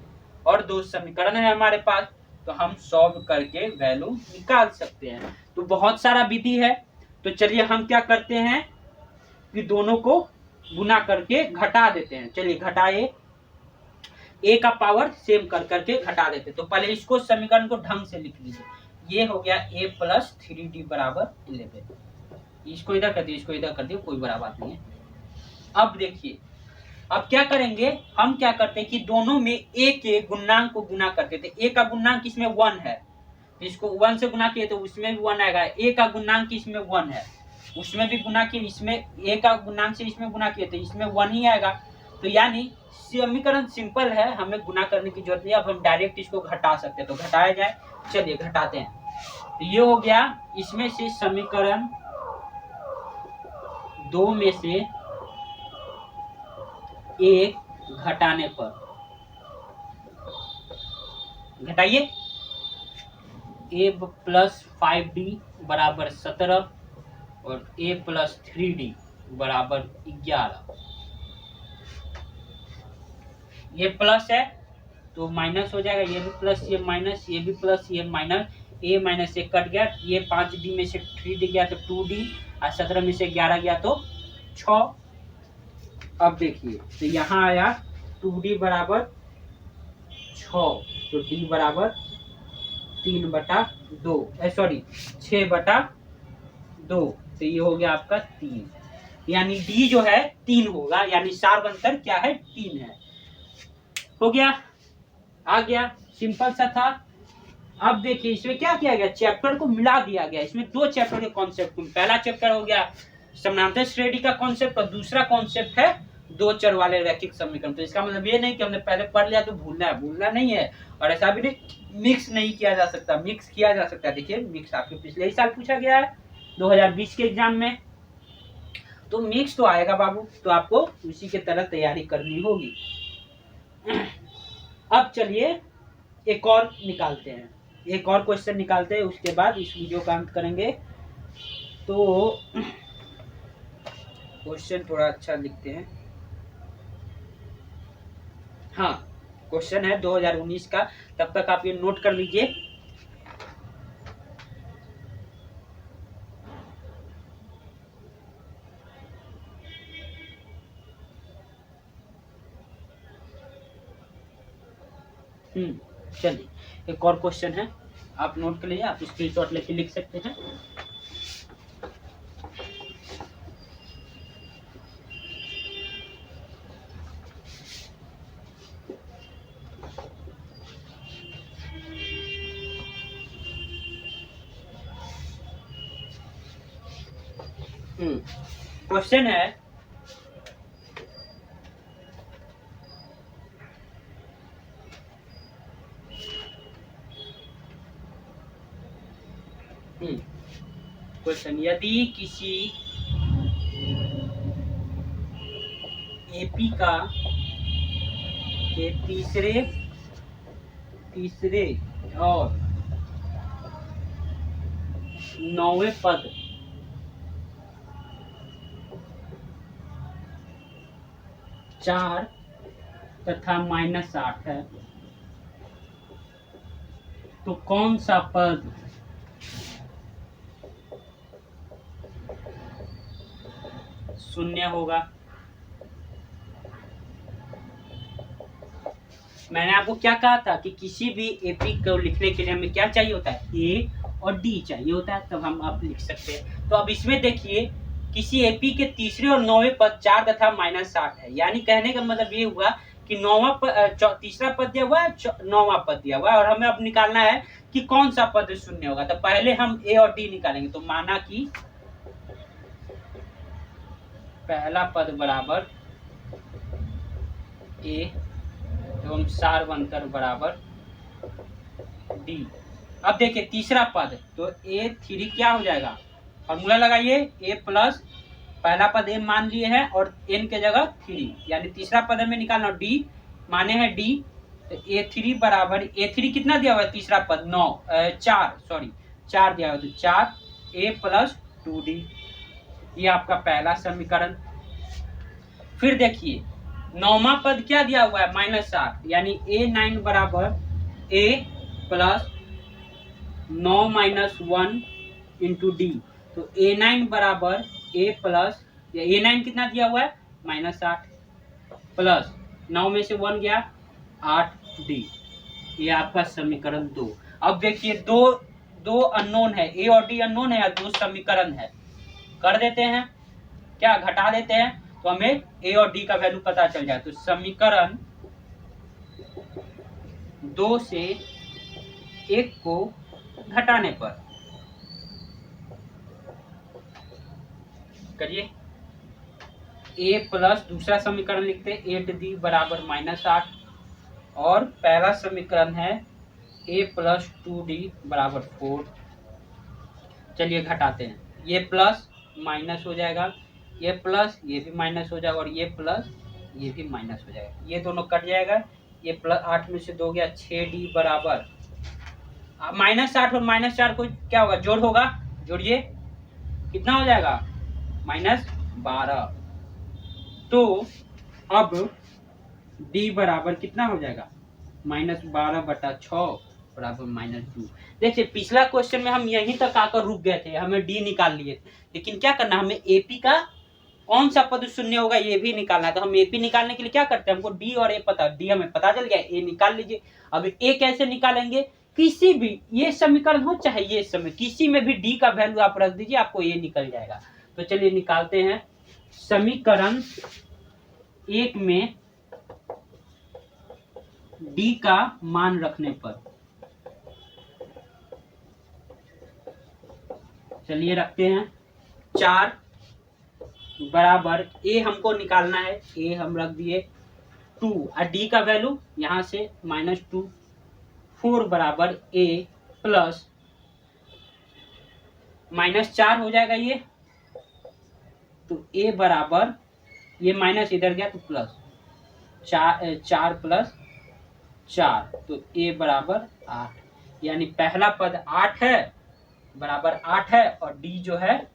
और दो समीकरण है हमारे पास, तो हम सॉल्व करके वैल्यू निकाल सकते हैं। तो बहुत सारा विधि है, तो चलिए हम क्या करते हैं कि दोनों को गुना करके घटा देते हैं। चलिए घटाए, ए का पावर सेम कर करके घटा देते। तो पहले इसको समीकरण को ढंग से लिख लीजिए। ये हो गया a प्लस 3d बराबर 11। इसको इधर कर दिए, इसको इधर कर दिए, कोई बड़ा बात नहीं है। अब देखिए, अब क्या करेंगे, हम क्या करते हैं कि दोनों में a के गुणांक को गुना करते थे। a का गुणांक इसमें 1 है, इसको 1 से गुना किए तो उसमें भी 1 आएगा। a का गुणांक इसमें 1 है, उसमें भी गुना किए, इसमें a का गुणांक से इसमें गुना किए तो इसमें 1 ही आएगा। तो यानी समीकरण सिंपल है, हमें गुना करने की जरूरत नहीं। अब हम डायरेक्ट इसको घटा सकते हैं, तो घटाया जाए। चलिए घटाते हैं। तो ये हो गया, इसमें से समीकरण 2 में से 1 घटाने पर, घटाइए, a प्लस 5d बराबर 17 और a प्लस 3d बराबर 11। ये प्लस है तो माइनस हो जाएगा, ये भी प्लस, ये माइनस, ये भी प्लस, ये माइनस, a माइनस 1 कट गया, ये 5d में से 3d गया तो 2d, और 17 में से 11 गया तो 6। अब देखिए, तो यहाँ आया 2d बराबर 6, तो d बराबर 3/2, सॉरी 6/2, तो ये हो गया आपका 3, यानी d जो है 3 होगा, यानी सार्वंतर क्या है, 3 है। हो गया, आ गया, सिंपल सा था। अब देखिए इसमें क्या किया गया, चैप्टर को मिला दिया गया। इसमें 2 चैप्टर के कॉन्सेप्ट, पहला चैप्टर हो गया समानांतर श्रेणी का कॉन्सेप्ट और दूसरा कॉन्सेप्ट है 2 चर वाले रैखिक समीकरण। तो इसका मतलब ये नहीं कि हमने पहले पढ़ लिया तो भूलना है, भूलना नहीं है। और ऐसा भी नहीं मिक्स नहीं किया जा सकता, मिक्स किया जा सकता है। देखिए मिक्स आपके पिछले ही साल पूछा गया है 2020 के एग्जाम में, तो मिक्स तो आएगा बाबू, तो आपको उसी के तरह तैयारी करनी होगी। अब चलिए एक और निकालते हैं, एक और क्वेश्चन निकालते हैं, उसके बाद इस वीडियो का अंत करेंगे। तो क्वेश्चन थोड़ा अच्छा लिखते हैं। हाँ, क्वेश्चन है 2019 का, तब तक आप ये नोट कर लीजिए। चलिए एक और क्वेश्चन है, आप नोट कर लीजिए, आप स्क्रीनशॉट लेके लिख सकते हैं। क्वेश्चन है क्वेश्चन, यदि किसी एपी का के तीसरे और 9वें पद 4 तथा -8 है, तो कौन सा पद शून्य होगा? मैंने आपको क्या कहा था कि किसी भी एपी को लिखने के लिए हमें क्या चाहिए होता है, ए और डी चाहिए होता है, तब हम आप लिख सकते हैं। तो अब इसमें देखिए, किसी एपी के तीसरे और 9वें पद 4 तथा -8 है, यानी कहने का मतलब ये हुआ कि तीसरा पद दिया हुआ है, 9वां पद दिया हुआ है, और हमें अब निकालना है कि कौन सा पद शून्य होगा। तो पहले हम ए और डी निकालेंगे। तो माना कि पहला पद बराबर ए एवं सार्वंतर बराबर डी। अब देखिए तीसरा पद, तो A3 क्या हो जाएगा, फॉर्मूला लगाइए, A प्लस पहला पद A मान लिए हैं और n के जगह 3, यानी तीसरा पद हमें निकालना, D माने हैं D, तो A3 बराबर, A3 कितना दिया हुआ है, तीसरा पद 4 दिया हुआ है, तो 4A प्लस 2D, ये आपका पहला समीकरण। फिर देखिए नौवां पद क्या दिया हुआ है -8, यानी A9 बराबर A प्लस 9 - 1 इंटू डी। तो A9 बराबर A प्लस, A9 कितना दिया हुआ है -8 प्लस 9 में से 1 गया 8D। ये आपका समीकरण 2। अब देखिए दो अननोन है, ए और डी अननोन है, दो समीकरण है, कर देते हैं क्या, घटा देते हैं तो हमें ए और डी का वैल्यू पता चल जाए। तो समीकरण 2 से 1 को घटाने पर करिए, ए प्लस दूसरा समीकरण लिखते हैं 8D बराबर -8, और पहला समीकरण है a प्लस 2D बराबर 4। चलिए घटाते हैं, ये प्लस माइनस हो जाएगा, ये प्लस ये भी माइनस हो जाएगा, और ये प्लस ये भी माइनस हो जाएगा, ये दोनों कट जाएगा। ये प्लस 8 में से 2 गया 6D बराबर -8 और -4 को क्या होगा, जोड़ होगा, जोड़िए कितना हो जाएगा -12। तो अब D बराबर कितना हो जाएगा -12/6 बराबर -2। देखिए पिछला क्वेश्चन में हम यहीं तक आकर रुक गए थे, हमें डी निकाल लिए, लेकिन क्या करना, हमें एपी का कौन सा पद शून्य होगा ये भी निकालना है। तो हम एपी निकालने के लिए क्या करते हैं, हमको डी और ए पता, डी हमें पता चल गया, ए निकाल लीजिए। अब ए कैसे निकालेंगे, किसी भी ये समीकरण हो चाहे ये समय, किसी में भी डी का वैल्यू आप रख दीजिए, आपको ए निकल जाएगा। तो चलिए निकालते हैं। समीकरण 1 में डी का मान रखने पर, चलिए रखते हैं 4 बराबर ए हमको निकालना है, ए हम रख दिए 2 और डी का वैल्यू यहां से -2, 4 बराबर ए प्लस -4 हो जाएगा ये, तो ए बराबर ये माइनस इधर गया तो प्लस 4 प्लस 4, तो ए बराबर 8, यानी पहला पद 8 है बराबर 8 है, और डी जो है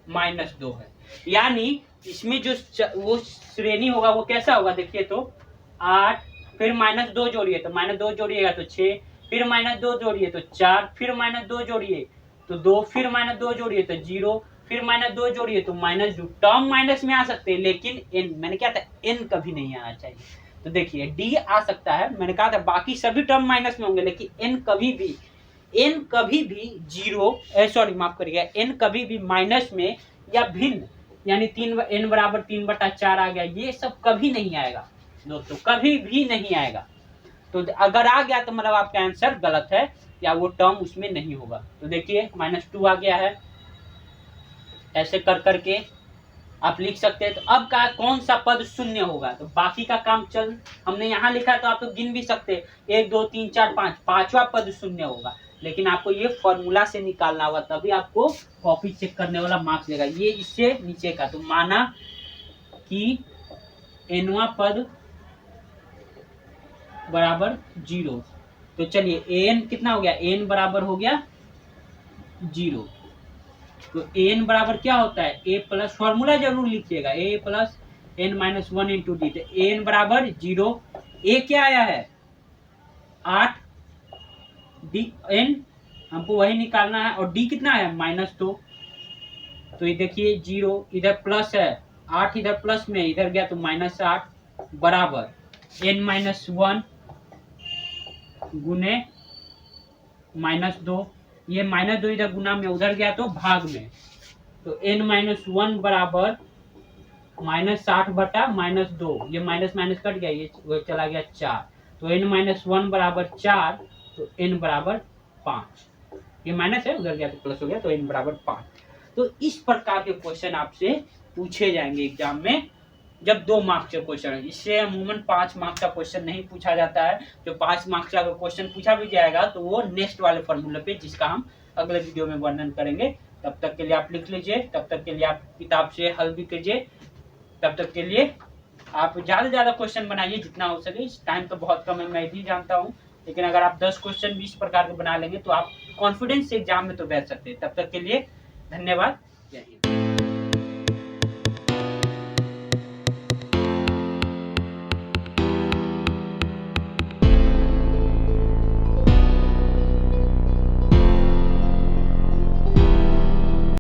-2 है। यानी इसमें जो वो श्रेणी होगा वो कैसा होगा, देखिए तो 8 फिर -2 जोड़िए तो -2 जोड़िएगा तो 6, फिर -2 जोड़िए तो 4, फिर -2 जोड़िए तो 2, फिर -2 जोड़िए तो 0, फिर -2 जोड़िए तो -2। टर्म माइनस में आ सकते हैं, लेकिन एन, मैंने क्या था, एन कभी नहीं आना चाहिए। तो देखिए डी आ सकता है, मैंने कहा था बाकी सभी टर्म माइनस में होंगे, लेकिन एन कभी भी 0, सॉरी माफ करिएगा, एन कभी भी माइनस में या भिन्न, यानी n बराबर 3/4 आ गया, ये सब कभी नहीं आएगा दोस्तों, कभी भी नहीं आएगा। तो अगर आ गया तो मतलब आपका आंसर गलत है, या वो टर्म उसमें नहीं होगा। तो देखिए -2 आ गया है, ऐसे कर करके आप लिख सकते हैं। तो अब का कौन सा पद शून्य होगा, तो बाकी का काम चल, हमने यहाँ लिखा है तो आप तो गिन भी सकते हैं, 1 2 3 4 5, पांचवा पद शून्य होगा, लेकिन आपको ये फॉर्मूला से निकालना होगा, तभी आपको कॉपी चेक करने वाला मार्क्स देगा। ये इससे नीचे का, तो माना कि एनवा पद बराबर 0, तो चलिए एन कितना हो गया, एन बराबर हो गया 0। तो एन बराबर क्या होता है, ए प्लस, फॉर्मूला जरूर लिखिएगा, ए प्लस एन -1 इंटू डी। तो एन बराबर 0, ए क्या आया है 8, डी एन हमको वही निकालना है, और डी कितना है -2। तो ये देखिए 0 इधर प्लस है, 8 इधर प्लस में, इधर गया तो -8 बराबर n-1 गुने -2, ये -2 इधर गुना में, उधर गया तो भाग में, तो n-1 बराबर -60/-2, ये माइनस माइनस कट गया, ये चला गया 4, तो n-1 बराबर 4, तो n बराबर 5, ये माइनस है उधर गया तो प्लस हो गया, तो n बराबर 5। तो इस प्रकार के क्वेश्चन आपसे पूछे जाएंगे एग्जाम में, जब 2 मार्क्स का क्वेश्चन है। इससे अमूमन 5 मार्क्स का क्वेश्चन नहीं पूछा जाता है। जो 5 मार्क्स का क्वेश्चन पूछा भी जाएगा तो वो नेक्स्ट वाले फॉर्मूले पे, जिसका हम अगले वीडियो में वर्णन करेंगे। तब तक के लिए आप लिख लीजिए, तब तक के लिए आप किताब से हल भी कीजिए, तब तक के लिए आप ज़्यादा से ज़्यादा क्वेश्चन बनाइए जितना हो सके। टाइम तो बहुत कम है, मैं भी जानता हूँ, लेकिन अगर आप 10 क्वेश्चन 20 प्रकार के बना लेंगे तो आप कॉन्फिडेंस से एग्जाम में तो बैठ सकते हैं। तब तक के लिए धन्यवाद, जय हिंद।